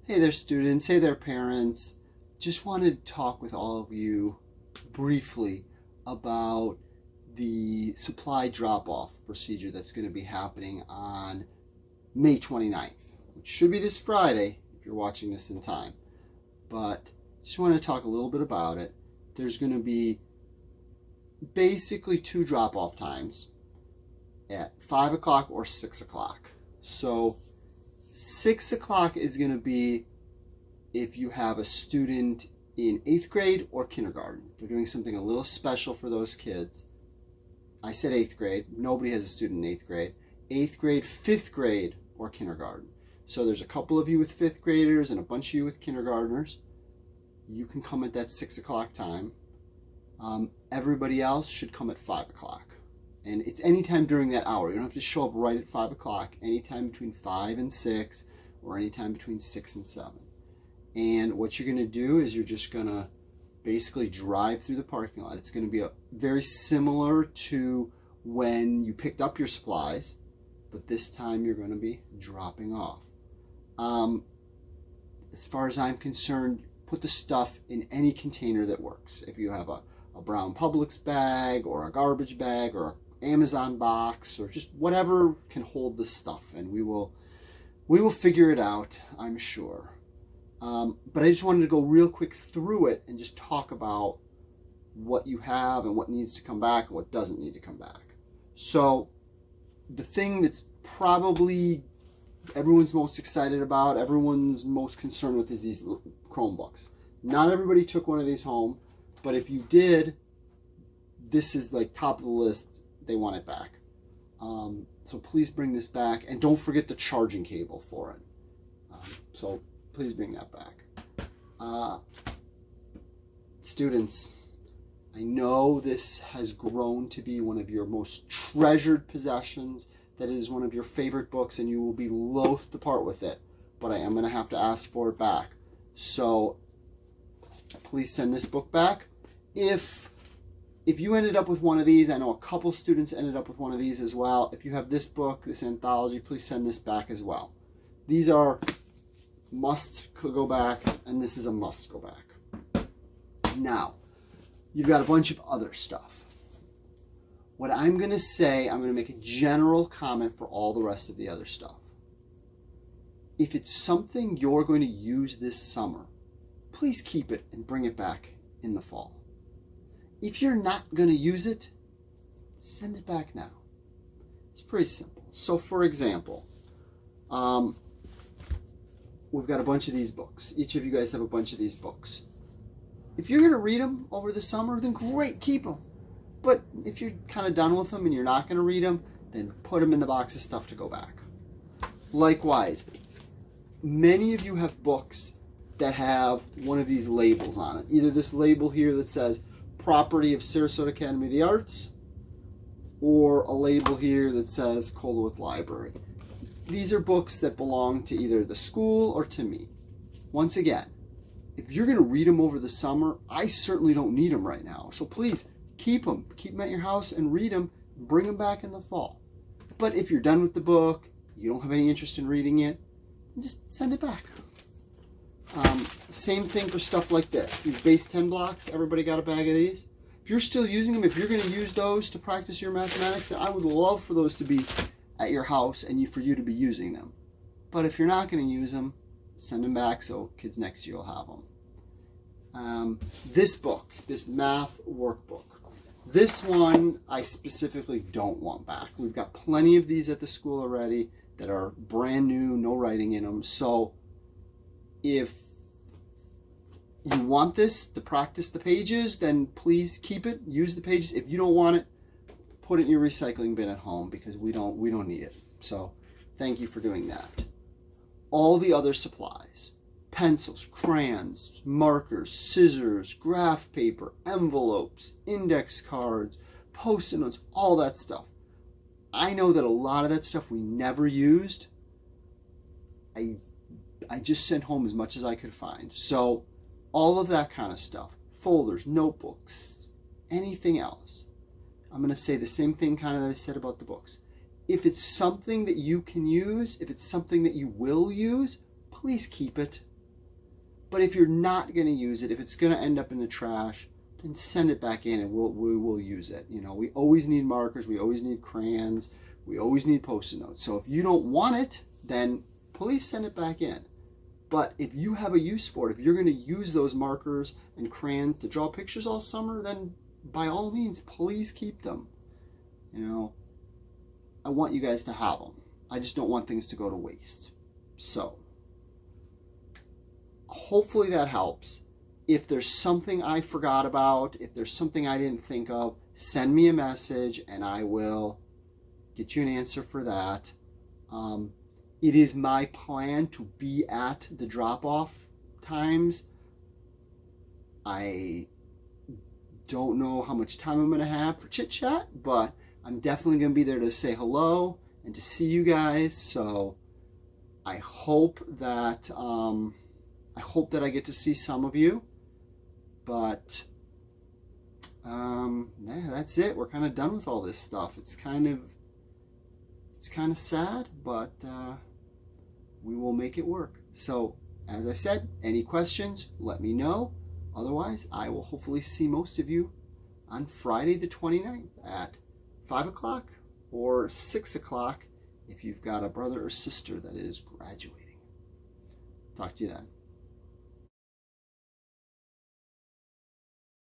Hey there, students. Hey there, parents. Just wanted to talk with all of you briefly about the supply drop-off procedure that's going to be happening on May 29th, which should be this Friday if you're watching this in time. But just want to talk a little bit about it. There's going to be basically two drop-off times at 5 o'clock or 6 o'clock. So 6 o'clock is going to be if you have a student in 8th grade or kindergarten. They're doing something a little special for those kids. I said 8th grade. Nobody has a student in 8th grade. 8th grade, 5th grade, or kindergarten. So there's a couple of you with 5th graders and a bunch of you with kindergartners. You can come at that 6 o'clock time. Everybody else should come at 5 o'clock. And it's anytime during that hour. You don't have to show up right at 5 o'clock. Anytime between 5 and 6, or anytime between 6 and 7. And what you're going to do is you're just going to basically drive through the parking lot. It's going to be very similar to when you picked up your supplies, but this time you're going to be dropping off. As far as I'm concerned, put the stuff in any container that works. If you have a brown Publix bag or a garbage bag or an Amazon box or just whatever can hold the stuff, and we will figure it out, I'm sure. But I just wanted to go real quick through it and just talk about what you have and what needs to come back and what doesn't need to come back. So the thing that's probably everyone's most excited about, everyone's most concerned with, is these Chromebooks. Not everybody took one of these home, but if you did, this is like top of the list. They want it back. So please bring this back, and don't forget the charging cable for it. So please bring that back. Students, I know this has grown to be one of your most treasured possessions, that it is one of your favorite books, and you will be loath to part with it, but I am going to have to ask for it back. So please send this book back. If you ended up with one of these, I know a couple students ended up with one of these as well. If you have this book, this anthology, please send this back as well. These are must go back, and this is a must go back. Now, you've got a bunch of other stuff. What I'm going to say, I'm going to make a general comment for all the rest of the other stuff. If it's something you're going to use this summer, please keep it and bring it back in the fall. If you're not going to use it, send it back now. It's pretty simple. So for example, we've got a bunch of these books. Each of you guys have a bunch of these books. If you're going to read them over the summer, then great, keep them. But if you're kind of done with them and you're not going to read them, then put them in the box of stuff to go back. Likewise, many of you have books that have one of these labels on it. Either this label here that says property of Sarasota Academy of the Arts, or a label here that says Colawitt Library. These are books that belong to either the school or to me. Once again, if you're going to read them over the summer, I certainly don't need them right now. So please keep them. Keep them at your house and read them. Bring them back in the fall. But if you're done with the book, you don't have any interest in reading it, just send it back. Same thing for stuff like this. These base 10 blocks, everybody got a bag of these? If you're still using them, if you're going to use those to practice your mathematics, then I would love for those to be at your house and for you to be using them. But if you're not going to use them, send them back so kids next year will have them. This book, this math workbook, this one I specifically don't want back. We've got plenty of these at the school already that are brand new, no writing in them. So if you want this to practice the pages, then please keep it, use the pages. If you don't want it, put it in your recycling bin at home, because we don't need it. So thank you for doing that. All the other supplies, pencils, crayons, markers, scissors, graph paper, envelopes, index cards, Post-it notes, all that stuff. I know that a lot of that stuff we never used. I just sent home as much as I could find. So all of that kind of stuff, folders, notebooks, anything else. I'm going to say the same thing kind of that I said about the books. If it's something that you can use, if it's something that you will use, please keep it. But if you're not going to use it, if it's going to end up in the trash, then send it back in and we will use it. You know, we always need markers, we always need crayons, we always need Post-it notes. So if you don't want it, then please send it back in. But if you have a use for it, if you're going to use those markers and crayons to draw pictures all summer, then by all means, please keep them. You know, I want you guys to have them. I just don't want things to go to waste. So, hopefully that helps. If there's something I forgot about, if there's something I didn't think of, send me a message and I will get you an answer for that. It is my plan to be at the drop-off times. I don't know how much time I'm going to have for chit-chat, but I'm definitely going to be there to say hello and to see you guys. So I hope that I get to see some of you. But yeah, that's it. We're kind of done with all this stuff. It's kind of sad, but we will make it work. So, as I said, any questions, let me know. Otherwise, I will hopefully see most of you on Friday the 29th at 5 o'clock or 6 o'clock if you've got a brother or sister that is graduating. Talk to you then.